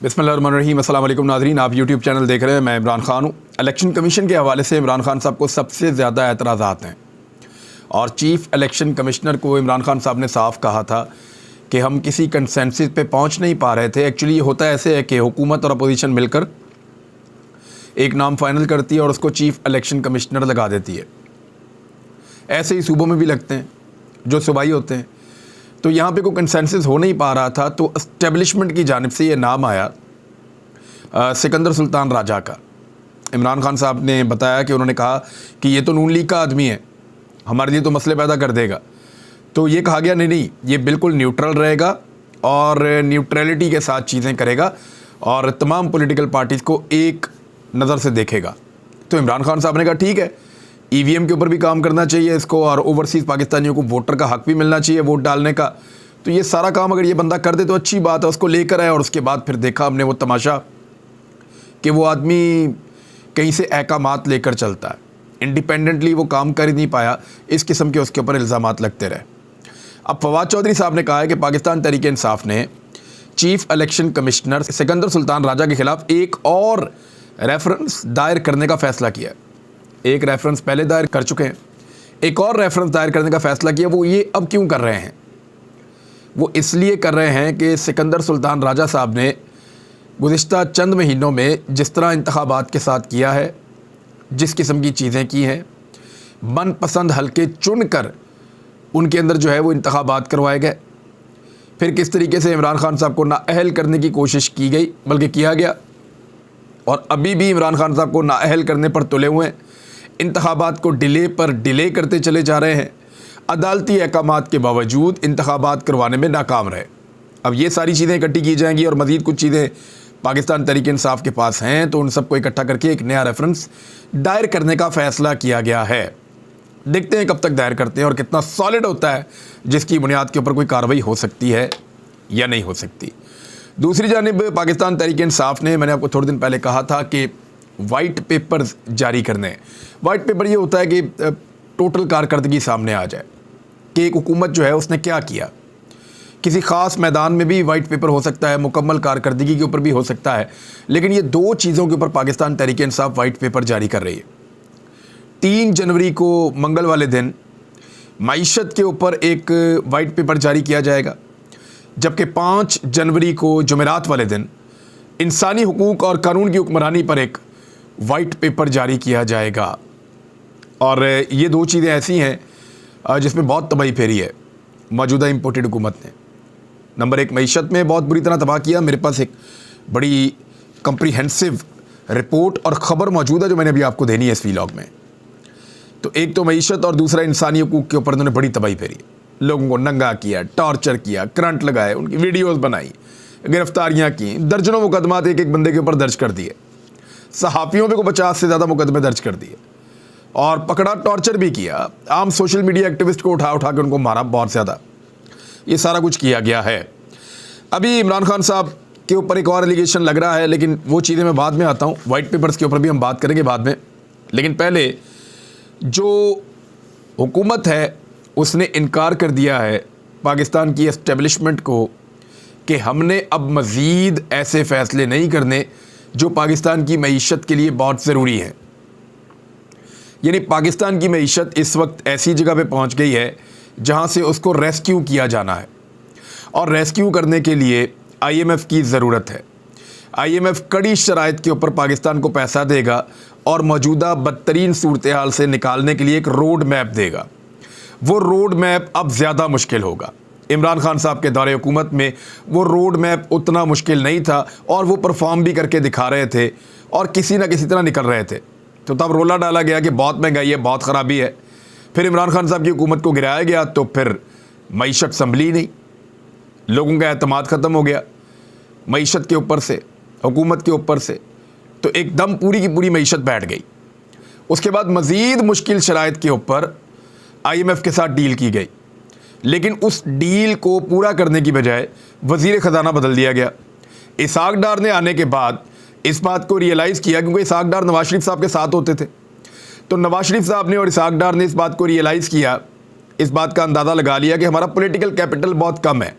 बिस्मिल्लाहिर्रहमानिर्रहीम। अस्सलाम वालेकुम नाज़रीन, आप यूट्यूब चैनल देख रहे हैं। मैं इमरान खान हूँ। इलेक्शन कमीशन के हवाले से इमरान खान साहब को सबसे ज़्यादा एतराज़ात हैं और चीफ़ इलेक्शन कमिश्नर को इमरान खान साहब ने साफ कहा था कि हम किसी कंसेंसस पे पहुँच नहीं पा रहे थे। एक्चुअली होता ऐसे है कि हुकूमत और अपोजिशन मिलकर एक नाम फाइनल करती है और उसको चीफ़ इलेक्शन कमिश्नर लगा देती है। ऐसे ही सूबों में भी लगते हैं जो सूबाई होते हैं। तो यहाँ पे कोई कंसेंसस हो नहीं पा रहा था, तो एस्टेब्लिशमेंट की जानिब से ये नाम आया सिकंदर सुल्तान राजा का। इमरान खान साहब ने बताया कि उन्होंने कहा कि ये तो नून लीग का आदमी है, हमारे लिए तो मसले पैदा कर देगा। तो ये कहा गया नहीं, ये बिल्कुल न्यूट्रल रहेगा और न्यूट्रलिटी के साथ चीज़ें करेगा और तमाम पॉलिटिकल पार्टीज़ को एक नज़र से देखेगा। तो इमरान खान साहब ने कहा ठीक है, ईवीएम के ऊपर भी काम करना चाहिए इसको और ओवरसीज़ पाकिस्तानियों को वोटर का हक भी मिलना चाहिए वोट डालने का। तो ये सारा काम अगर ये बंदा कर दे तो अच्छी बात है। उसको लेकर आए और उसके बाद फिर देखा हमने वो तमाशा कि वो आदमी कहीं से अहकामात लेकर चलता है, इंडिपेंडेंटली वो काम कर ही नहीं पाया। इस किस्म के उसके ऊपर इल्ज़ामात लगते रहे। अब फवाद चौधरी साहब ने कहा है कि पाकिस्तान तहरीक इंसाफ ने chief election commissioner Sikandar Sultan Raja के ख़िलाफ़ एक और रेफरेंस दायर करने का फ़ैसला किया है। एक रेफरेंस पहले दायर कर चुके हैं, एक और रेफरेंस दायर करने का फ़ैसला किया। वो ये अब क्यों कर रहे हैं? वो इसलिए कर रहे हैं कि सिकंदर सुल्तान राजा साहब ने गुज़िश्ता चंद महीनों में जिस तरह इंतखाबात के साथ किया है, जिस किस्म की चीज़ें की हैं, मनपसंद हलके चुन कर उनके अंदर जो है वो इंतखाबात करवाए गए, फिर किस तरीके से इमरान खान साहब को नाअहल करने की कोशिश की गई, बल्कि किया गया, और अभी भी इमरान खान साहब को नाअहल करने पर तुले हुए हैं। इंतखाबात को डिले पर डिले करते चले जा रहे हैं। अदालती अहकामात के बावजूद इंतखाबात करवाने में नाकाम रहे। अब ये सारी चीज़ें इकट्ठी की जाएंगी और मज़ीद कुछ चीज़ें पाकिस्तान तहरीक इंसाफ के पास हैं, तो उन सबको इकट्ठा करके एक नया रेफरेंस दायर करने का फ़ैसला किया गया है। देखते हैं कब तक दायर करते हैं और कितना सॉलिड होता है, जिसकी बुनियाद के ऊपर कोई कार्रवाई हो सकती है या नहीं हो सकती। दूसरी जानिब पाकिस्तान तहरीक इंसाफ ने, मैंने आपको थोड़े दिन पहले कहा था कि वाइट पेपर जारी करने। वाइट पेपर ये होता है कि टोटल कारकर्दगी सामने आ जाए कि एक हुकूमत जो है उसने क्या किया। किसी ख़ास मैदान में भी वाइट पेपर हो सकता है, मुकम्मल कारकर्दगी के ऊपर भी हो सकता है, लेकिन ये दो चीज़ों के ऊपर पाकिस्तान तहरीक इंसाफ वाइट पेपर जारी कर रही है। 3 जनवरी को मंगल वाले दिन मईशत के ऊपर एक वाइट पेपर जारी किया जाएगा, जबकि 5 जनवरी को जुमेरात वाले दिन इंसानी हुकूक और कानून की हुक्मरानी पर एक वाइट पेपर जारी किया जाएगा। और ये दो चीज़ें ऐसी हैं जिसमें बहुत तबाही फेरी है मौजूदा इम्पोर्टेड हुकूमत ने। नंबर 1, मईशत में बहुत बुरी तरह तबाह किया। मेरे पास एक बड़ी कंप्रीहेंसिव रिपोर्ट और ख़बर मौजूद है जो मैंने अभी आपको देनी है इस व्लॉग में। तो एक तो मईशत और दूसरा इंसानी हुकूक के ऊपर उन्होंने बड़ी तबाही फेरी। लोगों को नंगा किया, टॉर्चर किया, करंट लगाए, उनकी वीडियोज़ बनाई, गिरफ्तारियाँ की, दर्जनों मुकदमात एक एक बंदे के ऊपर दर्ज कर दिए। सहाफ़ियों पे को 50 से ज़्यादा मुकदमे दर्ज कर दिए और पकड़ा, टॉर्चर भी किया। आम सोशल मीडिया एक्टिविस्ट को उठा उठा के उनको मारा बहुत ज़्यादा। ये सारा कुछ किया गया है। अभी इमरान खान साहब के ऊपर एक और एलिगेशन लग रहा है, लेकिन वो चीज़ें मैं बाद में आता हूँ। वाइट पेपर्स के ऊपर भी हम बात करेंगे बाद में, लेकिन पहले जो हुकूमत है उसने इनकार कर दिया है पाकिस्तान की एस्टेब्लिशमेंट को कि हमने अब मज़ीद ऐसे फ़ैसले नहीं करने जो पाकिस्तान की मईशत के लिए बहुत ज़रूरी है। यानी पाकिस्तान की मईशत इस वक्त ऐसी जगह पे पहुंच गई है जहां से उसको रेस्क्यू किया जाना है, और रेस्क्यू करने के लिए आईएमएफ की ज़रूरत है। आईएमएफ कड़ी शराइत के ऊपर पाकिस्तान को पैसा देगा और मौजूदा बदतरीन सूरत हाल से निकालने के लिए एक रोड मैप देगा। वो रोड मैप अब ज़्यादा मुश्किल होगा। इमरान खान साहब के दौरे हुकूमत में वो रोड मैप उतना मुश्किल नहीं था और वो परफॉर्म भी करके दिखा रहे थे और किसी ना किसी तरह निकल रहे थे। तो तब रोला डाला गया कि बहुत महंगाई है, बहुत ख़राबी है। फिर इमरान खान साहब की हुकूमत को गिराया गया, तो फिर मईशत संभली नहीं, लोगों का एतमाद ख़त्म हो गया मईशत के ऊपर से, हुकूमत के ऊपर से। तो एकदम पूरी की पूरी मईशत बैठ गई। उसके बाद मज़ीद मुश्किल शराइत के ऊपर आईएमएफ के साथ डील की गई, लेकिन उस डील को पूरा करने की बजाय वज़ीर ख़जाना बदल दिया गया। इसहाक डार ने आने के बाद इस बात को रियलाइज़ किया, क्योंकि इसहाक डार नवाज शरीफ साहब के साथ होते थे, तो नवाज शरीफ साहब ने और इसहाक डार ने इस बात को रियलाइज़ किया, इस बात का अंदाज़ा लगा लिया कि हमारा पॉलिटिकल कैपिटल बहुत कम है।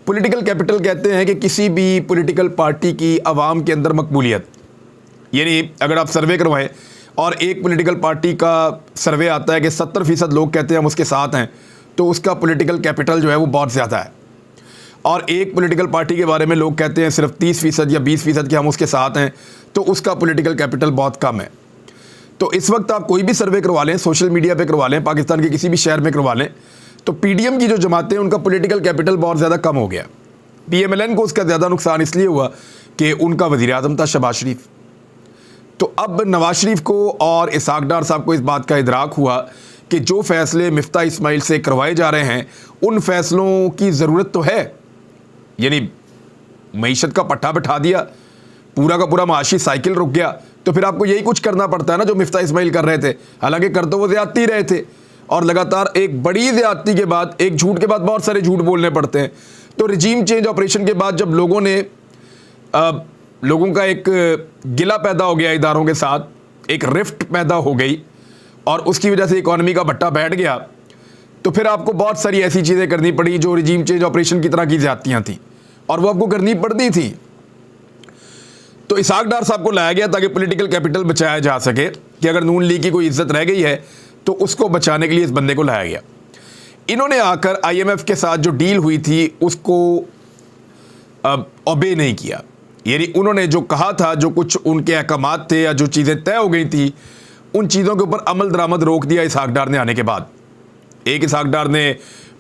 पॉलिटिकल कैपिटल कहते हैं कि किसी भी पॉलिटिकल पार्टी की आवाम के अंदर मकबूलियत, यानी अगर आप सर्वे करवाएं और एक पॉलिटिकल पार्टी का सर्वे आता है कि 70% लोग कहते हैं हम उसके साथ हैं, तो उसका पॉलिटिकल कैपिटल जो है वो बहुत ज़्यादा है। और एक पॉलिटिकल पार्टी के बारे में लोग कहते हैं सिर्फ 30% या 20% कि हम उसके साथ हैं, तो उसका पॉलिटिकल कैपिटल बहुत कम है। तो इस वक्त आप कोई भी सर्वे करवा लें, सोशल मीडिया पे करवा लें, पाकिस्तान के किसी भी शहर में करवा लें, तो पीडीएम की जो जमातें हैं उनका पॉलिटिकल कैपिटल बहुत ज़्यादा कम हो गया। पीएमएलएन को उसका ज़्यादा नुकसान इसलिए हुआ कि उनका वज़ीर आज़म था शहबाज शरीफ। तो अब नवाज शरीफ को और इसहाक डार साहब को इस बात का इदराक हुआ कि जो फैसले मिफ्ता इस्माइल से करवाए जा रहे हैं उन फैसलों की ज़रूरत तो है, यानी मईशत का पट्टा बैठा दिया, पूरा का पूरा माशी साइकिल रुक गया, तो फिर आपको यही कुछ करना पड़ता है ना जो मिफ्ता इस्माइल कर रहे थे। हालांकि कर तो वो ज़्यादती रहे थे और लगातार एक बड़ी ज़्यादती के बाद, एक झूठ के बाद बहुत सारे झूठ बोलने पड़ते हैं। तो रिजीम चेंज ऑपरेशन के बाद जब लोगों का एक गिला पैदा हो गया इदारों के साथ, एक रिफ्ट पैदा हो गई और उसकी वजह से इकॉनमी का भट्टा बैठ गया, तो फिर आपको बहुत सारी ऐसी चीज़ें करनी पड़ी जो रिजीम चेंज ऑपरेशन की तरह की ज़्यादतियाँ थी और वो आपको करनी पड़ती थी। तो इसहाक डार साहब को लाया गया ताकि पॉलिटिकल कैपिटल बचाया जा सके कि अगर नून लीग की कोई इज्जत रह गई है तो उसको बचाने के लिए इस बंदे को लाया गया। इन्होंने आकर आईएमएफ के साथ जो डील हुई थी उसको ओबे नहीं किया, यानी उन्होंने जो कहा था, जो कुछ उनके अहकामात थे या जो चीज़ें तय हो गई थी, उन चीज़ों के ऊपर अमल दरामद रोक दिया इसहाक डार ने आने के बाद। एक इसहाक डार ने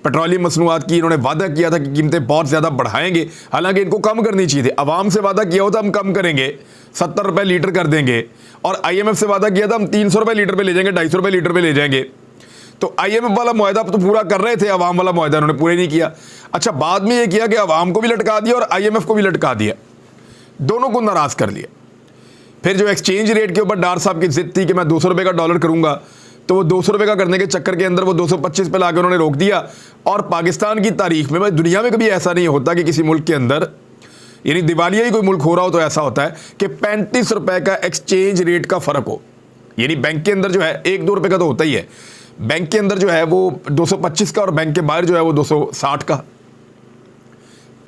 पेट्रोलियम मसनूआत की इन्होंने वादा किया था कि कीमतें बहुत ज़्यादा बढ़ाएंगे, हालांकि इनको कम करनी चाहिए थी। अवाम से वादा किया होता हम कम करेंगे, 70 रुपये लीटर कर देंगे, और आईएमएफ से वादा किया था हम 300 रुपये लीटर पे ले जाएंगे, 250 रुपये लीटर पे ले जाएंगे। तो आईएमएफ वाला मुआहदा तो पूरा कर रहे थे, अवाम वाला मुआहदा उन्होंने पूरा नहीं किया। अच्छा, बाद में ये किया कि अवाम को भी लटका दिया और आईएमएफ को भी लटका दिया, दोनों को नाराज़ कर लिया। फिर जो एक्सचेंज रेट के ऊपर डार साहब की जिद थी कि मैं 200 रुपये का डॉलर करूंगा, तो वो 200 रुपये का करने के चक्कर के अंदर वो 225 पे लाकर उन्होंने रोक दिया। और पाकिस्तान की तारीख में, दुनिया में कभी ऐसा नहीं होता कि किसी मुल्क के अंदर, यानी दिवालिया ही कोई मुल्क हो रहा हो तो ऐसा होता है कि 35 रुपये का एक्सचेंज रेट का फ़र्क हो। यानी बैंक के अंदर जो है 1-2 रुपये का तो होता ही है, बैंक के अंदर जो है वो 225 का और बैंक के बाहर जो है वो 260 का,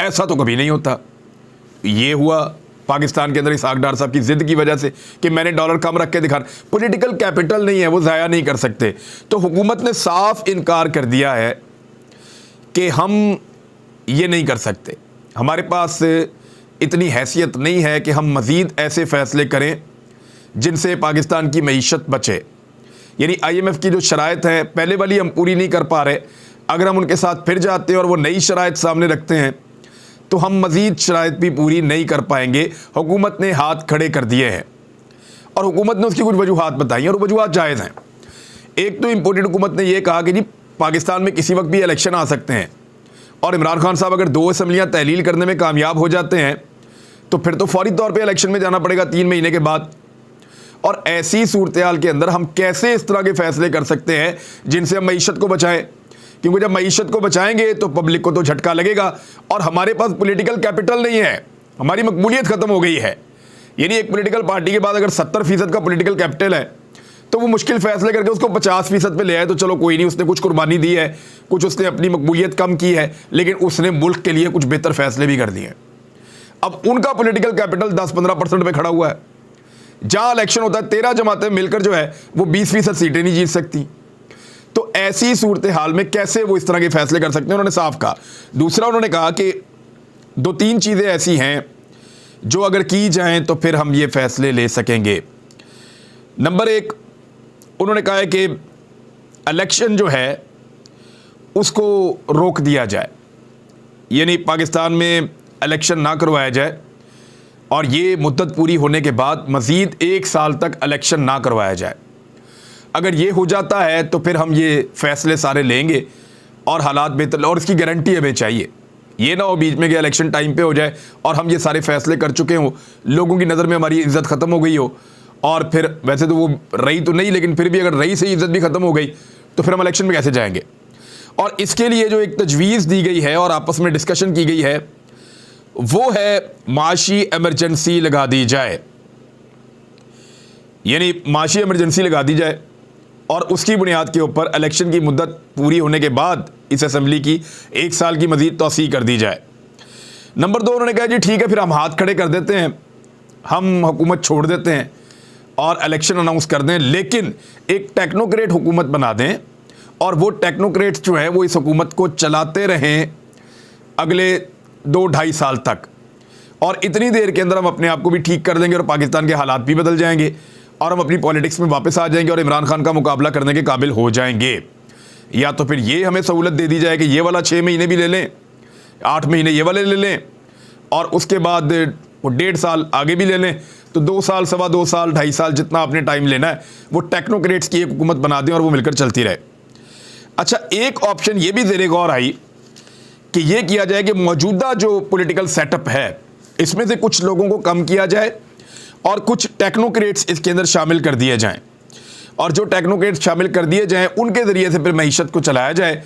ऐसा तो कभी नहीं होता। ये हुआ पाकिस्तान के अंदर इसहाक डार साहब की जिद की वजह से कि मैंने डॉलर कम रख के दिखा। पॉलिटिकल कैपिटल नहीं है, वो ज़ाया नहीं कर सकते। तो हुकूमत ने साफ इनकार कर दिया है कि हम ये नहीं कर सकते, हमारे पास इतनी हैसियत नहीं है कि हम मज़ीद ऐसे फ़ैसले करें जिनसे पाकिस्तान की मईशत बचे। यानी आईएमएफ की जो शराइत है पहले वाली हम पूरी नहीं कर पा रहे, अगर हम उनके साथ फिर जाते हैं और वो नई शराइत सामने रखते हैं तो हम मज़ीद शराइत भी पूरी नहीं कर पाएंगे। हुकूमत ने हाथ खड़े कर दिए हैं और हुकूमत ने उसकी कुछ वजूहात बताई और वजूहात जायज़ हैं। एक तो इम्पोर्टेड हुकूमत ने यह कहा कि जी पाकिस्तान में किसी वक्त भी इलेक्शन आ सकते हैं और इमरान खान साहब अगर 2 असम्बलियाँ तहलील करने में कामयाब हो जाते हैं तो फिर तो फौरी तौर पर इलेक्शन में जाना पड़ेगा 3 महीने के बाद। और ऐसी सूरत हाल के अंदर हम कैसे इस तरह के फ़ैसले कर सकते हैं जिनसे हम मईशत को बचाएं, क्योंकि जब मईशत को बचाएंगे तो पब्लिक को तो झटका लगेगा और हमारे पास पॉलिटिकल कैपिटल नहीं है, हमारी मकबूलियत ख़त्म हो गई है। यानी एक पॉलिटिकल पार्टी के बाद अगर 70% का पॉलिटिकल कैपिटल है तो वो मुश्किल फैसले करके उसको 50% पे ले आए तो चलो कोई नहीं, उसने कुछ कुर्बानी दी है, कुछ उसने अपनी मकबूलियत कम की है, लेकिन उसने मुल्क के लिए कुछ बेहतर फैसले भी कर दिए। अब उनका पॉलिटिकल कैपिटल 10-15% पे खड़ा हुआ है। जहाँ इलेक्शन होता है 13 जमातें मिलकर जो है वो 20% सीटें नहीं जीत सकती। तो ऐसी सूरत हाल में कैसे वो इस तरह के फैसले कर सकते हैं, उन्होंने साफ कहा। दूसरा उन्होंने कहा कि 2-3 चीज़ें ऐसी हैं जो अगर की जाएं तो फिर हम ये फैसले ले सकेंगे। नंबर 1 उन्होंने कहा है कि इलेक्शन जो है उसको रोक दिया जाए, यानी पाकिस्तान में इलेक्शन ना करवाया जाए और ये मुद्दत पूरी होने के बाद मज़ीद 1 साल तक इलेक्शन ना करवाया जाए। अगर ये हो जाता है तो फिर हम ये फ़ैसले सारे लेंगे और हालात बेहतर, और इसकी गारंटी हमें चाहिए। ये ना हो बीच में कि इलेक्शन टाइम पे हो जाए और हम ये सारे फ़ैसले कर चुके हों, लोगों की नज़र में हमारी इज़्ज़त ख़त्म हो गई हो, और फिर वैसे तो वो रही तो नहीं, लेकिन फिर भी अगर रही से इज़्ज़त भी ख़त्म हो गई तो फिर हम इलेक्शन में कैसे जाएंगे। और इसके लिए जो एक तजवीज़ दी गई है और आपस में डिस्कशन की गई है वो है माशी एमरजेंसी लगा दी जाए, यानी माशी एमरजेंसी लगा दी जाए और उसकी बुनियाद के ऊपर इलेक्शन की मुद्दत पूरी होने के बाद इस असेंबली की 1 साल की मज़ीद तौसीह कर दी जाए। नंबर 2, उन्होंने कहा जी ठीक है फिर हम हाथ खड़े कर देते हैं, हम हुकूमत छोड़ देते हैं और इलेक्शन अनाउंस कर दें, लेकिन एक टेक्नोक्रेट हुकूमत बना दें और वो टेक्नोक्रेट्स जो है वो इस हुकूमत को चलाते रहें अगले 2-2.5 साल तक, और इतनी देर के अंदर हम अपने आप को भी ठीक कर देंगे और पाकिस्तान के हालात भी बदल जाएंगे और हम अपनी पॉलिटिक्स में वापस आ जाएंगे और इमरान खान का मुकाबला करने के काबिल हो जाएंगे। या तो फिर ये हमें सहूलत दे दी जाए कि ये वाला 6 महीने भी ले लें, 8 महीने ये वाले ले लें और उसके बाद वो 1.5 साल आगे भी ले लें, तो 2 साल, 2.25 साल, 2.5 साल जितना आपने टाइम लेना है वो टेक्नोक्रेट्स की एक हुकूमत बना दें और वो मिलकर चलती रहे। अच्छा, एक ऑप्शन ये भी ज़ेरे गौर आई कि ये किया जाए कि मौजूदा जो पॉलिटिकल सेटअप है इसमें से कुछ लोगों को कम किया जाए और कुछ टेक्नोक्रेट्स इसके अंदर शामिल कर दिए जाएं, और जो टेक्नोक्रेट्स शामिल कर दिए जाएं उनके ज़रिए से फिर मईशत को चलाया जाए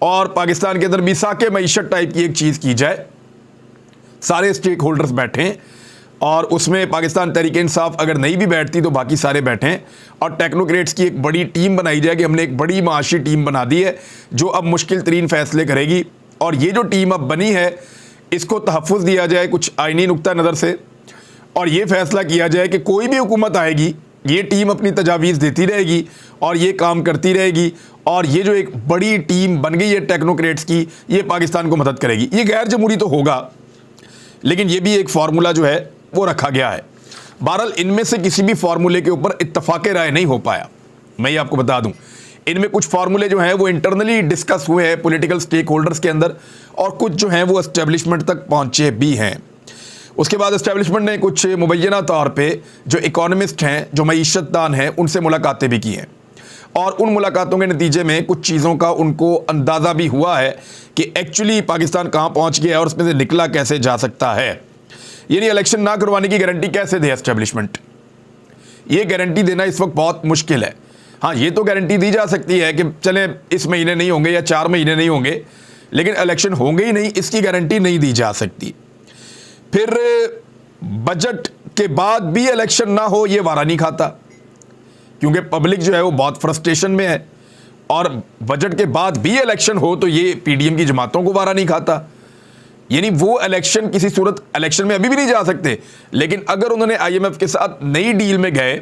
और पाकिस्तान के अंदर मिसाके मईशत टाइप की एक चीज़ की जाए, सारे स्टेक होल्डर्स बैठें और उसमें पाकिस्तान तहरीक इंसाफ अगर नहीं भी बैठती तो बाकी सारे बैठें और टेक्नोक्रेट्स की एक बड़ी टीम बनाई जाए कि हमने एक बड़ी माशी टीम बना दी है जो अब मुश्किल तरीन फैसले करेगी, और ये जो टीम अब बनी है इसको तहफ़्फ़ुज़ दिया जाए कुछ आइनी नुक्ता नज़र से, और ये फैसला किया जाए कि कोई भी हुकूमत आएगी ये टीम अपनी तजावीज़ देती रहेगी और ये काम करती रहेगी, और ये जो एक बड़ी टीम बन गई है टेक्नोक्रेट्स की ये पाकिस्तान को मदद करेगी। ये गैर जमहूरी तो होगा लेकिन ये भी एक फार्मूला जो है वो रखा गया है। बहरहाल इनमें से किसी भी फार्मूले के ऊपर इत्तफाक राय नहीं हो पाया। मैं ये आपको बता दूं, इनमें कुछ फार्मूले जो हैं वो इंटरनली डिस्कस हुए हैं पॉलिटिकल स्टेक होल्डर्स के अंदर, और कुछ जो हैं वो एस्टेब्लिशमेंट तक पहुंचे भी हैं। उसके बाद एस्टेब्लिशमेंट ने कुछ मुबैना तौर पे जो इकोनॉमिस्ट हैं, जो मईशतदान हैं, उनसे मुलाकातें भी की हैं, और उन मुलाकातों के नतीजे में कुछ चीज़ों का उनको अंदाज़ा भी हुआ है कि एक्चुअली पाकिस्तान कहाँ पहुँच गया है और उसमें से निकला कैसे जा सकता है। यानी इलेक्शन ना करवाने की गारंटी कैसे दे एस्टेब्लिशमेंट, ये गारंटी देना इस वक्त बहुत मुश्किल है। हाँ, ये तो गारंटी दी जा सकती है कि चले इस महीने नहीं होंगे या 4 महीने नहीं होंगे, लेकिन इलेक्शन होंगे ही नहीं इसकी गारंटी नहीं दी जा सकती। फिर बजट के बाद भी इलेक्शन ना हो ये वारा नहीं खाता, क्योंकि पब्लिक जो है वो बहुत फ्रस्ट्रेशन में है, और बजट के बाद भी इलेक्शन हो तो ये पीडीएम की जमातों को वारा नहीं खाता। यानी वो इलेक्शन किसी सूरत इलेक्शन में अभी भी नहीं जा सकते, लेकिन अगर उन्होंने आईएमएफ के साथ नई डील में गए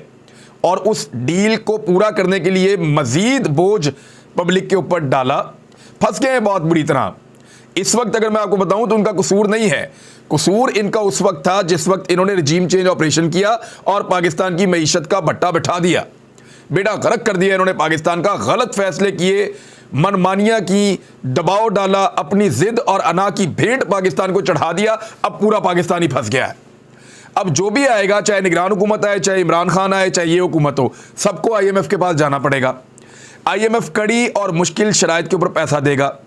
और उस डील को पूरा करने के लिए मजीद बोझ पब्लिक के ऊपर डाला, फंस गए हैं बहुत बुरी तरह। इस वक्त अगर मैं आपको बताऊं तो उनका कसूर नहीं है, कसूर इनका उस वक्त था जिस वक्त इन्होंने रजीम चेंज ऑपरेशन किया और पाकिस्तान की मईशत का भट्टा बिठा दिया, बेड़ा गर्क कर दिया इन्होंने पाकिस्तान का। गलत फैसले किए, मनमानियां की, दबाव डाला, अपनी जिद और अना की भेंट पाकिस्तान को चढ़ा दिया। अब पूरा पाकिस्तान ही फंस गया है। अब जो भी आएगा, चाहे निगरान हुकूमत आए, चाहे इमरान खान आए, चाहे ये हुकूमत हो, सबको आईएमएफ के पास जाना पड़ेगा। आईएमएफ कड़ी और मुश्किल शराइत के ऊपर पैसा देगा,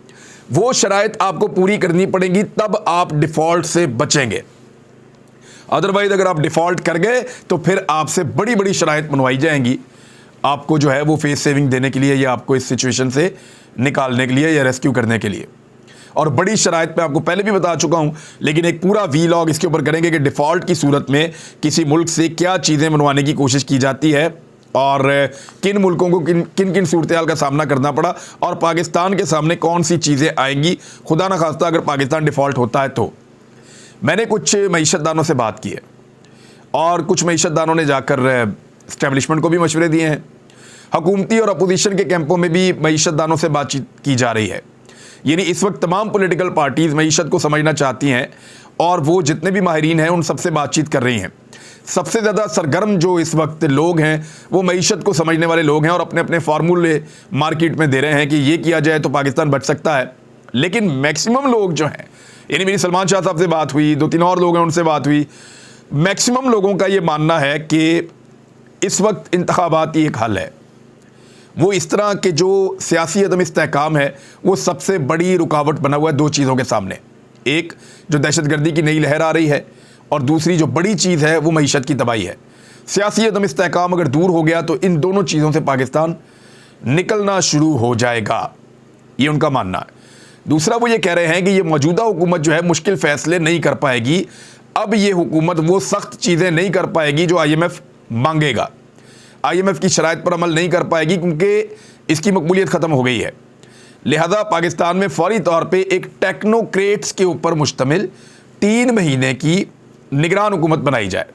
वो शराइत आपको पूरी करनी पड़ेगी, तब आप डिफॉल्ट से बचेंगे। अदरवाइज अगर आप डिफॉल्ट कर गए तो फिर आपसे बड़ी बड़ी शराइत बनवाई जाएंगी आपको जो है वो फेस सेविंग देने के लिए, या आपको इस सिचुएशन से निकालने के लिए, या रेस्क्यू करने के लिए। और बड़ी शराइत पे आपको पहले भी बता चुका हूं, लेकिन एक पूरा वीलॉग इसके ऊपर करेंगे कि डिफ़ॉल्ट की सूरत में किसी मुल्क से क्या चीज़ें मनवाने की कोशिश की जाती है और किन मुल्कों को किन किन सूरत हाल का सामना करना पड़ा, और पाकिस्तान के सामने कौन सी चीज़ें आएंगी खुदा न खास्ता अगर पाकिस्तान डिफ़ॉल्ट होता है तो। मैंने कुछ मईशतदानों से बात की है और कुछ मईशतदानों ने जाकर इस्टेब्लिशमेंट को भी मशवरे दिए हैं। हुकूमती और अपोजिशन के कैंपों में भी मईशतदानों से बातचीत की जा रही है। यानी इस वक्त तमाम पॉलिटिकल पार्टीज़ मईशत को समझना चाहती हैं और वो जितने भी माहिरीन हैं उन सबसे बातचीत कर रही हैं। सबसे ज़्यादा सरगर्म जो इस वक्त लोग हैं वो मईशत को समझने वाले लोग हैं और अपने अपने फार्मूले मार्केट में दे रहे हैं कि ये किया जाए तो पाकिस्तान बच सकता है। लेकिन मैक्सिमम लोग जो हैं, यानी मेरी सलमान शाह साहब से बात हुई, 2-3 और लोग हैं उनसे बात हुई, मैक्सिमम लोगों का ये मानना है कि इस वक्त इंतखाबात ही एक हल है। वो इस तरह के जो सियासी अदम इस्तेहकाम है वो सबसे बड़ी रुकावट बना हुआ है 2 चीज़ों के सामने। एक जो दहशतगर्दी की नई लहर आ रही है, और दूसरी जो बड़ी चीज़ है वो मईशत की तबाही है। सियासी अदम इस्तेहकाम अगर दूर हो गया तो इन दोनों चीज़ों से पाकिस्तान निकलना शुरू हो जाएगा, ये उनका मानना है। दूसरा वो ये कह रहे हैं कि ये मौजूदा हुकूमत जो है मुश्किल फ़ैसले नहीं कर पाएगी। अब ये हुकूमत वो सख्त चीज़ें नहीं कर पाएगी जो आईएमएफ मांगेगा, आईएमएफ की शराइत पर अमल नहीं कर पाएगी क्योंकि इसकी मकबूलियत ख़त्म हो गई है। लिहाजा पाकिस्तान में फौरी तौर पे एक टेक्नोक्रेट्स के ऊपर मुश्तमिल 3 महीने की निगरान हुकूमत बनाई जाए।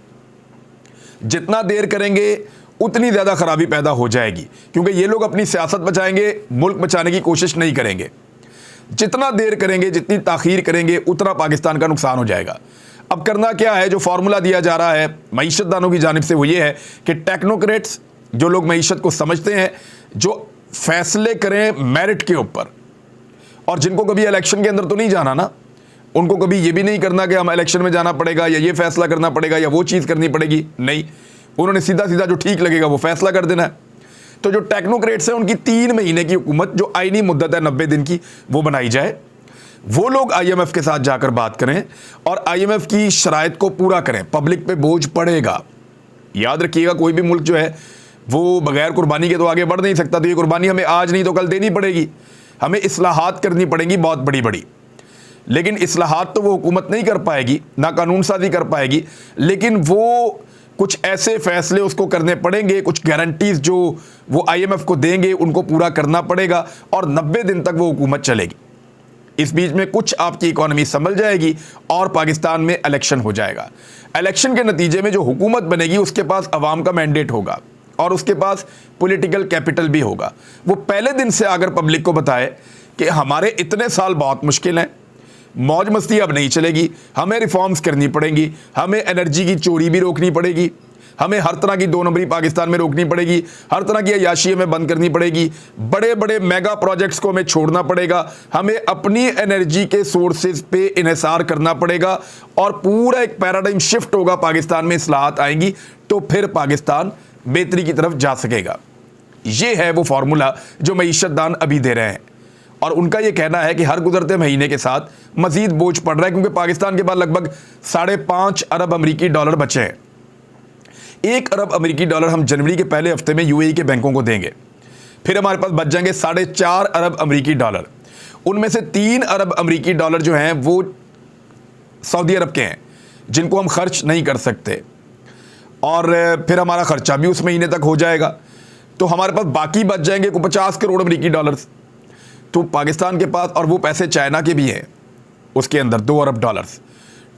जितना देर करेंगे उतनी ज़्यादा खराबी पैदा हो जाएगी, क्योंकि ये लोग अपनी सियासत बचाएंगे, मुल्क बचाने की कोशिश नहीं करेंगे। जितना देर करेंगे, जितनी ताख़ीर करेंगे, उतना पाकिस्तान का नुकसान हो जाएगा। अब करना क्या है, जो फार्मूला दिया जा रहा है मईशतदानों की जानिब से, वो ये है कि टेक्नोक्रेट्स, जो लोग मईशत को समझते हैं, जो फैसले करें मेरिट के ऊपर, और जिनको कभी इलेक्शन के अंदर तो नहीं जाना ना, उनको कभी ये भी नहीं करना कि हम इलेक्शन में जाना पड़ेगा या ये फैसला करना पड़ेगा या वो चीज़ करनी पड़ेगी, नहीं, उन्होंने सीधा सीधा जो ठीक लगेगा वो फैसला कर देना है। तो जो टेक्नोक्रेट्स हैं, उनकी 3 महीने की हुकूमत, जो आईनी मुद्दत है 90 दिन की, वो बनाई जाए। वो लोग IMF के साथ जाकर बात करें और IMF की शराइत को पूरा करें। पब्लिक पे बोझ पड़ेगा, याद रखिएगा, कोई भी मुल्क जो है वो बगैर कुर्बानी के तो आगे बढ़ नहीं सकता। तो ये कुर्बानी हमें आज नहीं तो कल देनी पड़ेगी। हमें इस्लाहात करनी पड़ेंगी बहुत बड़ी बड़ी, लेकिन इस्लाहात तो वो हुकूमत नहीं कर पाएगी, ना कानून साजी कर पाएगी, लेकिन वो कुछ ऐसे फैसले उसको करने पड़ेंगे, कुछ गारंटीज जो वो IMF को देंगे उनको पूरा करना पड़ेगा, और 90 दिन तक वो हुकूमत चलेगी। इस बीच में कुछ आपकी इकॉनमी संभल जाएगी और पाकिस्तान में इलेक्शन हो जाएगा। इलेक्शन के नतीजे में जो हुकूमत बनेगी उसके पास अवाम का मैंडेट होगा और उसके पास पॉलिटिकल कैपिटल भी होगा। वो पहले दिन से आकर पब्लिक को बताए कि हमारे इतने साल बहुत मुश्किल हैं, मौज मस्ती अब नहीं चलेगी, हमें रिफॉर्म्स करनी पड़ेंगी, हमें एनर्जी की चोरी भी रोकनी पड़ेगी, हमें हर तरह की 2 नंबरी पाकिस्तान में रोकनी पड़ेगी, हर तरह की अय्याशी हमें बंद करनी पड़ेगी, बड़े बड़े मेगा प्रोजेक्ट्स को हमें छोड़ना पड़ेगा, हमें अपनी एनर्जी के सोर्सेज पे इन्हिसार करना पड़ेगा, और पूरा एक पैराडाइम शिफ्ट होगा, पाकिस्तान में इस्लाहात आएंगी, तो फिर पाकिस्तान बेहतरी की तरफ जा सकेगा। ये है वो फार्मूला जो मईशतदान अभी दे रहे हैं, और उनका ये कहना है कि हर गुजरते महीने के साथ मजीद बोझ पड़ रहा है, क्योंकि पाकिस्तान के पास लगभग 5.5 अरब अमरीकी डॉलर बचे हैं। 1 अरब अमरीकी डॉलर हम जनवरी के पहले हफ्ते में UAE के बैंकों को देंगे, फिर हमारे पास बच जाएंगे 4.5 अरब अमरीकी डॉलर। उनमें से 3 अरब अमरीकी डॉलर जो हैं वो सऊदी अरब के हैं, जिनको हम खर्च नहीं कर सकते, और फिर हमारा खर्चा भी उस महीने तक हो जाएगा। तो हमारे पास बाकी बच जाएंगे को 50 करोड़ अमरीकी डॉलर्स। तो पाकिस्तान के पास, और वो पैसे चाइना के भी हैं, उसके अंदर 2 अरब डॉलर्स।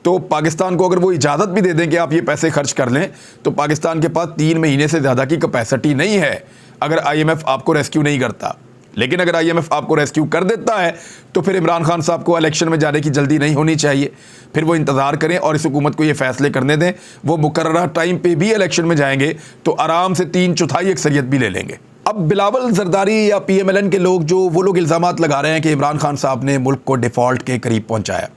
तो पाकिस्तान को अगर वो इजाज़त भी दे दें कि आप ये पैसे खर्च कर लें, तो पाकिस्तान के पास 3 महीने से ज़्यादा की कैपेसिटी नहीं है अगर IMF आपको रेस्क्यू नहीं करता। लेकिन अगर IMF आपको रेस्क्यू कर देता है तो फिर इमरान खान साहब को इलेक्शन में जाने की जल्दी नहीं होनी चाहिए। फिर वो इंतज़ार करें और इस हुकूमत को ये फैसले करने दें। वो मुकर्ररा टाइम पे भी इलेक्शन में जाएंगे तो आराम से 3/4 अक्सरियत भी ले लेंगे। अब बिलावल जरदारी या PMLN के लोग जो वो लोग इल्ज़ामात लगा रहे हैं कि इमरान खान साहब ने मुल्क को डिफ़ॉल्ट के करीब पहुँचाया,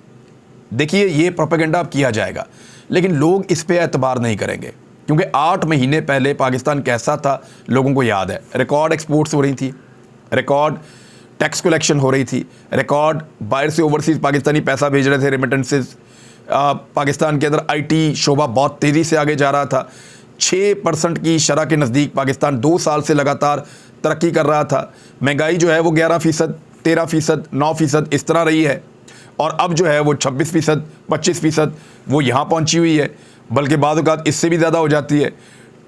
देखिए ये प्रोपेगेंडा अब किया जाएगा, लेकिन लोग इस पे एतबार नहीं करेंगे, क्योंकि 8 महीने पहले पाकिस्तान कैसा था लोगों को याद है। रिकॉर्ड एक्सपोर्ट्स हो रही थी, रिकॉर्ड टैक्स कलेक्शन हो रही थी, रिकॉर्ड बाहर से ओवरसीज़ पाकिस्तानी पैसा भेज रहे थे, रेमिटेंसेस। पाकिस्तान के अंदर IT शोबा बहुत तेज़ी से आगे जा रहा था। 6% की शरह के नज़दीक पाकिस्तान 2 साल से लगातार तरक्की कर रहा था। महंगाई जो है वो 11%, 13%, 9% इस तरह रही है, और अब जो है वो 26%, 25% वो यहाँ पहुँची हुई है, बल्कि बाद औक़ात इससे भी ज़्यादा हो जाती है।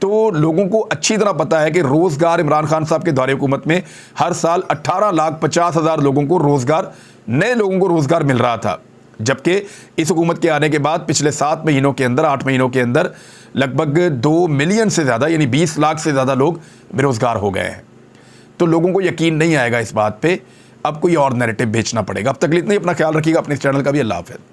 तो लोगों को अच्छी तरह पता है कि रोज़गार इमरान खान साहब के दौरे हुकूमत में हर साल 18,50,000 लोगों को रोज़गार, नए लोगों को रोज़गार मिल रहा था, जबकि इस हुकूमत के आने के बाद पिछले 7 महीनों के अंदर, 8 महीनों के अंदर लगभग 2 मिलियन से ज़्यादा, यानी 20 लाख से ज़्यादा लोग बेरोज़गार हो गए हैं। तो लोगों को यकीन नहीं आएगा इस बात पे, अब कोई और नैरेटिव बेचना पड़ेगा। अब तक इतना ही, अपना ख्याल रखिएगा, अपने इस चैनल का भी। अल्लाह हाफ़िज़।